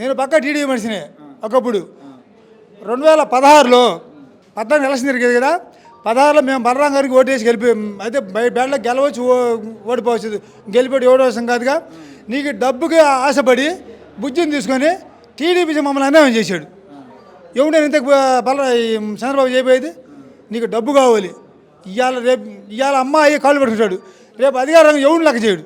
నేను పక్కా టీడీపీ మనిషినే ఒకప్పుడు 2016లో 14 ఎలక్షన్ జరిగేది కదా 16లో మేము బలరాం గారికి ఓటేసి గెలిపాం. అయితే బ్యాట్లో గెలవచ్చు ఓడిపోవచ్చు, గెలిపోయి ఓడిపోవసం కాదుగా. నీకు డబ్బుకి ఆశపడి బుజ్జిని తీసుకొని టీడీపీ మమ్మల్ని అన్యాయం చేశాడు. ఎవడైనా ఇంత చంద్రబాబు చేయబోయేది? నీకు డబ్బు కావాలి, ఇవాళ అమ్మాయి కాళ్ళు పెట్టుకుంటాడు, రేపు అధికారం ఎవడు లెక్క చేయడు.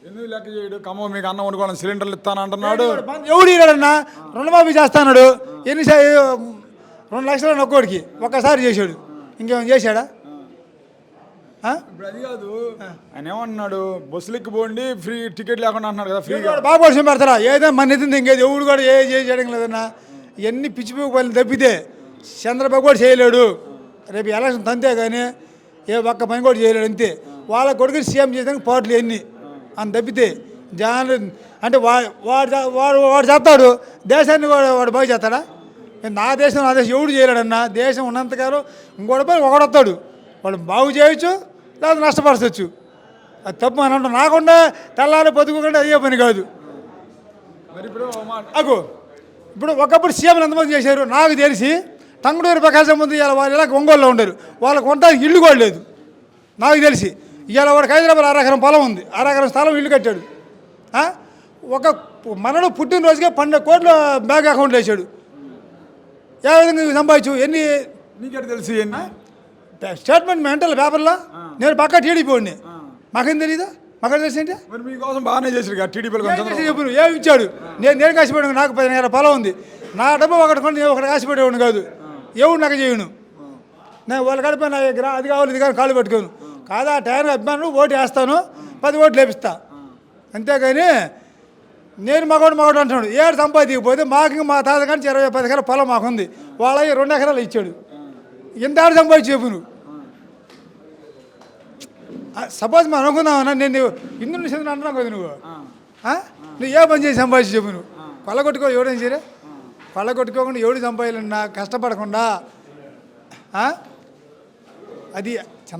ఎందుకు లెక్క చేయడు? ఖమ్మం మీకు అన్నం వండుకోవాలని సిలిండర్లు ఇస్తాను అంటున్నాడు. ఎవడు ఇరాడన్నా రుణమాఫీ చేస్తాడు. 2 లక్షలు ఒక్కోడికి ఒక్కసారి చేశాడు, ఇంకేమైనా చేశాడా? ఇప్పుడు అది కాదు, ఆయన ఏమంటున్నాడు, బస్సులు ఎక్కిపోండి ఫ్రీ టికెట్ లేకుండా అంటున్నాడు కదా. ఫ్రీగా బాగా వర్షం పెడతారా? ఏదైనా మన ఎత్తుంది ఇంకేది ఎవడు కూడా చేయడం లేదన్నా. ఇవన్నీ పిచ్చిపోయి పనులు తప్పితే చంద్రబాబు కూడా చేయలేడు. రేపు ఎలక్షన్ తంతే కానీ ఏ ఒక్క పని కూడా చేయలేడు. అంతే వాళ్ళ కొడుకు సీఎం చేయడానికి పాటలు ఎన్ని అని తప్పితే జనాలు అంటే వాడు చేస్తాడు, దేశాన్ని వాడు బాగు చేస్తాడా? నా దేశం ఎవడు చేయలేడన్నా. దేశం ఉన్నంతకాలం ఇంకోటి పోయి ఒకడొస్తాడు, వాడు బాగు చేయొచ్చు లేదా నష్టపరచవచ్చు. అది తప్పు అని అంటాం. నాకుండా తెల్లారి బతుకోకుండా అయ్యే పని కాదు. మరి ఇప్పుడు ఇప్పుడు ఒకప్పుడు సీఎంలు ఎంతమంది చేశారు నాకు తెలిసి? టంగుటూరి ప్రకాశం ముందు ఇవాళ వాళ్ళు ఇలా ఒంగోలులో ఉండరు, వాళ్ళకు ఉండడానికి ఇల్లు కూడా లేదు నాకు తెలిసి. ఇవాళ వాడికి హైదరాబాద్ 6 ఎకరం పొలం ఉంది, 6 ఎకరం స్థలం ఇల్లు కట్టాడు. ఒక మనడు పుట్టినరోజుకే 12 కోట్ల బ్యాంక్ అకౌంట్లో వేసాడు. ఏ విధంగా సంపాదించు? ఎన్ని నీకెట్ తెలిసి? స్టేట్మెంట్ మెంటల్ పేపర్లో. నేను పక్కా టీడీపీ వాడిని, మాకేం తెలీదా? మాకు తెలిసి ఏంటి? మరి మీకోసం బాగానే చేశారు టీడీపీ. చెప్పు ఏమి ఇచ్చాడు? నేను కాసిపెట్టాను, నాకు 15 ఎకరాల పొలం ఉంది, నా డబ్బు ఒకటి కొని నేను ఒకటి కాసిపెట్టేవాడిని కాదు. ఎవడు నాకు చేయను, నేను వాళ్ళ గడిపే నా అది కావాలి ఇది కానీ కాళ్ళు పెట్టుకోను కాదా. టైం అభిమానులు ఓటు వేస్తాను, 10 ఓట్లు లేపిస్తా అంతేగాని నేను మగవాడు అంటున్నాడు. ఏడు సంపాదించకపోతే మాకు మా తాత కానీ 20-10 ఎకరాల పొలం మాకుంది, వాళ్ళ 2 ఎకరాలు ఇచ్చాడు. ఎంత ఆడు సంపాదించి చెప్పు నువ్వు. సపోజ్ మనం అనుకుందామన్నా, నేను ఇందు నుంచి అంటున్నావు కదా నువ్వు ఏ పని చేసి సంపాదించి చెప్పు నువ్వు. కొల్లగొట్టుకో ఎవడేం చేయరా? కొల్లగొట్టుకోకుండా ఎవడు సంపాదించాలన్నా కష్టపడకుండా అది